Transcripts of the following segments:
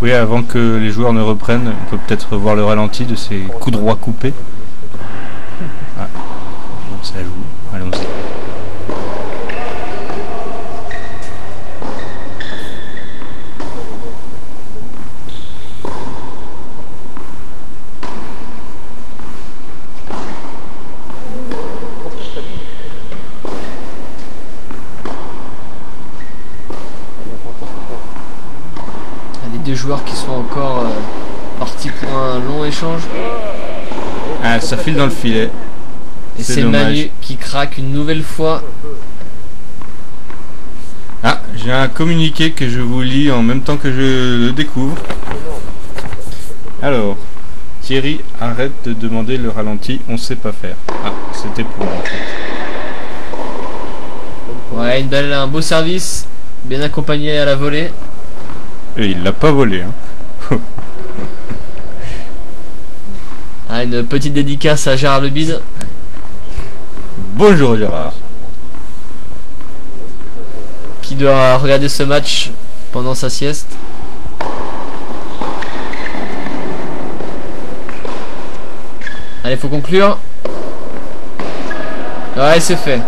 Oui, avant que les joueurs ne reprennent, on peut peut-être voir le ralenti de ces coups droits coupés. Ah, bon, ça joue. Allons-y. Deux joueurs qui sont encore partis pour un long échange. Ah, ça file dans le filet. Et c'est Manu qui craque une nouvelle fois. Ah, j'ai un communiqué que je vous lis en même temps que je le découvre. Alors, Thierry, arrête de demander le ralenti, on sait pas faire. Ah, c'était pour moi. Ouais, un beau service, bien accompagné à la volée. Et il l'a pas volé, hein. Ah, une petite dédicace à Gérard Lebide. Bonjour Gérard. Qui doit regarder ce match pendant sa sieste. Allez, faut conclure. Ouais, c'est fait.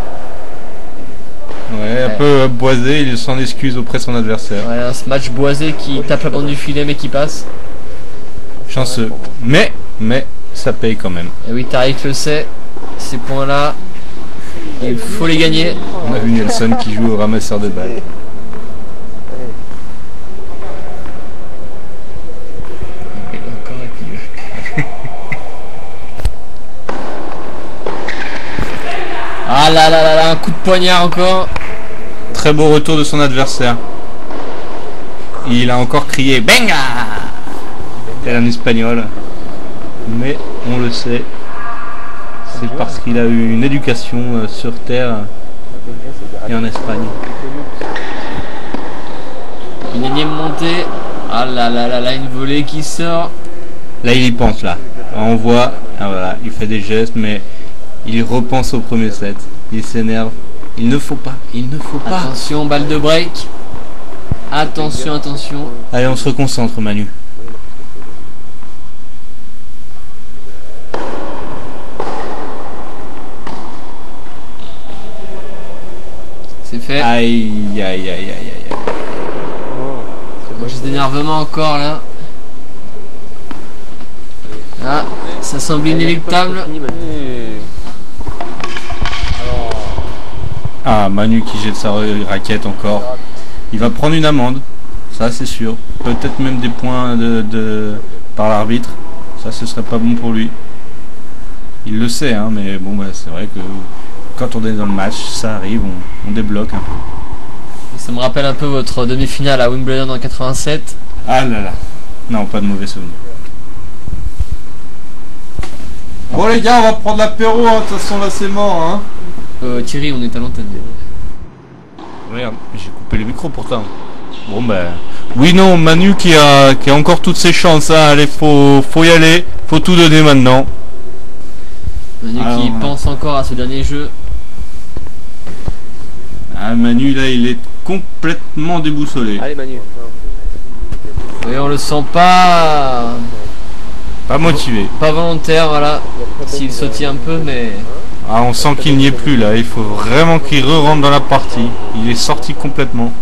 Ouais, un peu boisé, il s'en excuse auprès de son adversaire. Voilà, ce match boisé qui tape la bande du filet mais qui passe. Chanceux. Mais, ça paye quand même. Et oui, Tariq le sait, ces points-là, il faut les gagner. On a vu Nelson qui joue au ramasseur de balles. Ah là là là là, un coup de poignard encore. Très beau retour de son adversaire. Il a encore crié Benga tel un espagnol. Mais on le sait, c'est parce qu'il a eu une éducation sur terre et en Espagne. Une énième montée. Ah là là là là, une volée qui sort. Là il y pense là. On voit, ah voilà, il fait des gestes mais il repense au premier set. Il s'énerve. Il ne faut pas. Attention, balle de break. Attention, attention. Allez, on se reconcentre, Manu. C'est fait. Aïe, aïe, aïe, aïe, aïe. Juste d'énervement encore là. Ah, ça semble inéluctable. Ah, Manu qui jette sa raquette encore. Il va prendre une amende, ça c'est sûr. Peut-être même des points par l'arbitre. Ça ce serait pas bon pour lui. Il le sait, hein, mais bon, bah, c'est vrai que quand on est dans le match, ça arrive, on débloque un peu. Ça me rappelle un peu votre demi-finale à Wimbledon en 87. Ah là là. Non, pas de mauvais souvenirs. Bon les gars, on va prendre l'apéro, hein. De toute façon là c'est mort, hein. Thierry, on est à l'antenne. Merde, j'ai coupé le micro pourtant. Bon ben... Oui non, Manu qui a encore toutes ses chances, hein. Allez, faut y aller, faut tout donner maintenant. Manu qui pense encore à ce dernier jeu. Ah Manu là, il est complètement déboussolé. Allez Manu. Oui, on le sent pas... Pas motivé. Pas volontaire, voilà. S'il sautille un peu, mais... Ah, on sent qu'il n'y est plus là, il faut vraiment qu'il re-rentre dans la partie. Il est sorti complètement.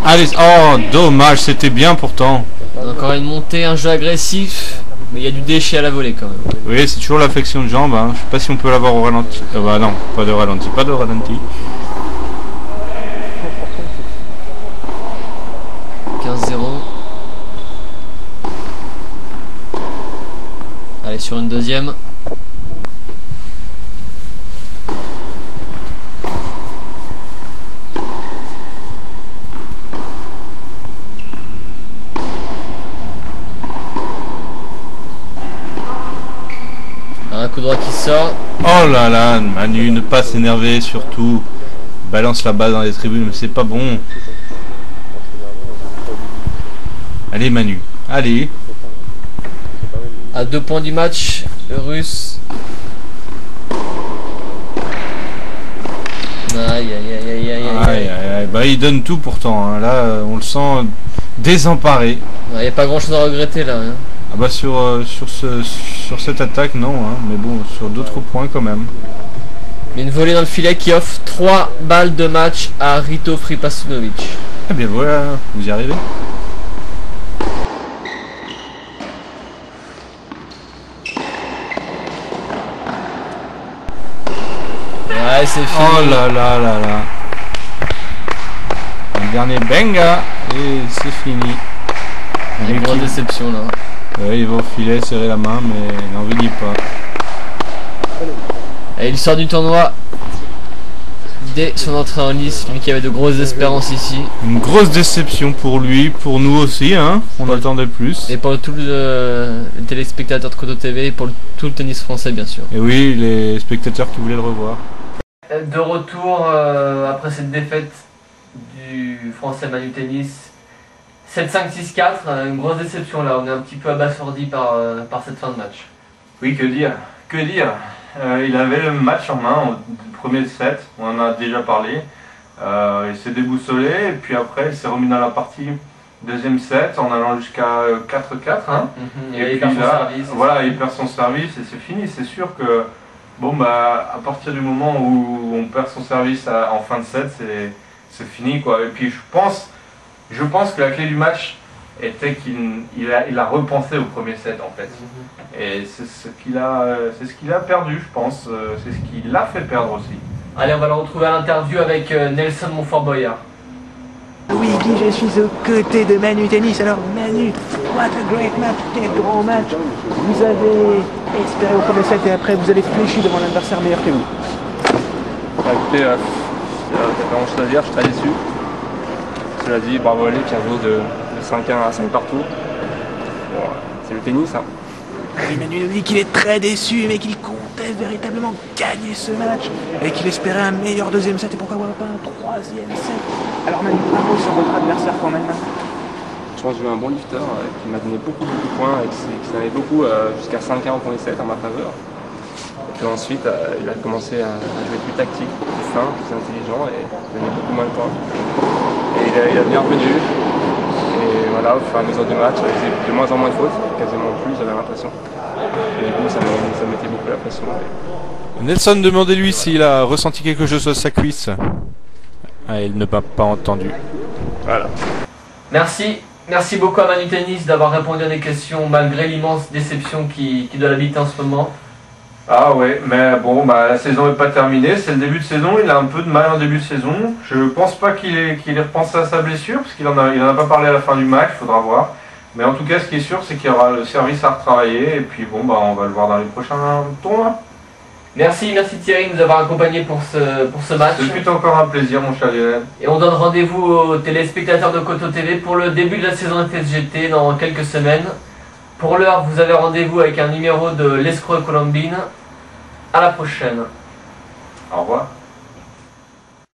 Allez, oh dommage, c'était bien pourtant. Encore une montée, un jeu agressif, mais il y a du déchet à la volée quand même. Oui, c'est toujours l'affection de jambe, hein. Je sais pas si on peut l'avoir au ralenti. Bah non, pas de ralenti, pas de ralenti. 15-0. Allez, sur une deuxième. Un coup droit qui sort. Oh là là, Manu, ne pas s'énerver surtout. Balance la balle dans les tribunes, mais c'est pas bon. Allez Manu, allez. À 2 points du match, russe. Aïe aïe aïe aïe aïe aïe. Aïe. Bah il donne tout pourtant, hein. Là on le sent désemparé. Il n'y a pas grand chose à regretter là. Hein. Ah bah sur cette attaque non, hein. Mais bon sur d'autres points quand même. Mais une volée dans le filet qui offre 3 balles de match à Rito Fripasunovic. Eh bien voilà, vous y arrivez. Ouais, c'est fini. Oh là là là là. Un dernier benga et c'est fini. Une grosse déception là. Ouais, il va au filet serrer la main mais il n'en dit pas. Et il sort du tournoi dès son entrée en lice, lui qui avait de grosses espérances ici. Une grosse déception pour lui, pour nous aussi, hein. On attendait plus. Et pour tous les téléspectateurs de Koto TV et pour tout le tennis français bien sûr. Et oui, les spectateurs qui voulaient le revoir. De retour après cette défaite du français Manu Tennis 7-5-6-4, une grosse déception là, on est un petit peu abasourdi par cette fin de match. Oui, que dire. Il avait le match en main au premier set, on en a déjà parlé. Il s'est déboussolé et puis après il s'est remis dans la partie deuxième set en allant jusqu'à 4-4. Hein. Et puis là, voilà, il perd son service et c'est fini. C'est sûr que bon bah à partir du moment où on perd son service en fin de set, c'est fini quoi. Et puis je pense que la clé du match était qu'il a repensé au premier set en fait. Et c'est ce qu'il a perdu, je pense. C'est ce qui l'a fait perdre aussi. Allez, on va le retrouver à l'interview avec Nelson Montfort-Boyard. Oui, Guy, je suis aux côtés de Manu Tennis. Alors, Manu, what a great match, quel grand match. Vous avez espéré au premier set et après vous avez fléchi devant l'adversaire meilleur que vous. Bah, écoutez, il n'y a pas grand chose à dire, je suis très déçu. Cela dit, bravo à lui qui a joué de 5-1 à 5 partout. Bon, c'est le tennis, hein. Oui, Manu nous dit qu'il est très déçu, mais qu'il comptait véritablement gagner ce match et qu'il espérait un meilleur deuxième set et pourquoi pas un troisième set. Alors Manu, bravo sur votre adversaire quand même. Je pense que j'ai eu un bon lifter qui m'a donné beaucoup de points et qui m'avait beaucoup jusqu'à 5-1 au premier set en ma faveur. Et puis ensuite, il a commencé à jouer plus tactique, plus fin, plus intelligent et donner beaucoup moins de points. Et il a bien revenu. Et voilà, au fur et à mesure du match, il faisait de moins en moins de fautes, quasiment plus, j'avais l'impression. Et du coup, ça mettait beaucoup la pression. Nelson, demandez-lui s'il a ressenti quelque chose sur sa cuisse. Ah, il ne m'a pas entendu. Voilà. Merci beaucoup à Manu Tennis d'avoir répondu à des questions malgré l'immense déception qui doit l'habiter en ce moment. Ah ouais, mais bon, bah, la saison n'est pas terminée, c'est le début de saison, il a un peu de mal en début de saison. Je pense pas qu'il ait repensé à sa blessure, parce qu'il en a pas parlé à la fin du match, il faudra voir. Mais en tout cas, ce qui est sûr, c'est qu'il y aura le service à retravailler, et puis bon, bah, on va le voir dans les prochains tournois. Merci Thierry de nous avoir accompagnés pour ce match. Ce fut encore un plaisir, mon cher Lionel. Et on donne rendez-vous aux téléspectateurs de Koto TV pour le début de la saison FSGT dans quelques semaines. Pour l'heure, vous avez rendez-vous avec un numéro de l'Escroc Colombine. À la prochaine. Au revoir.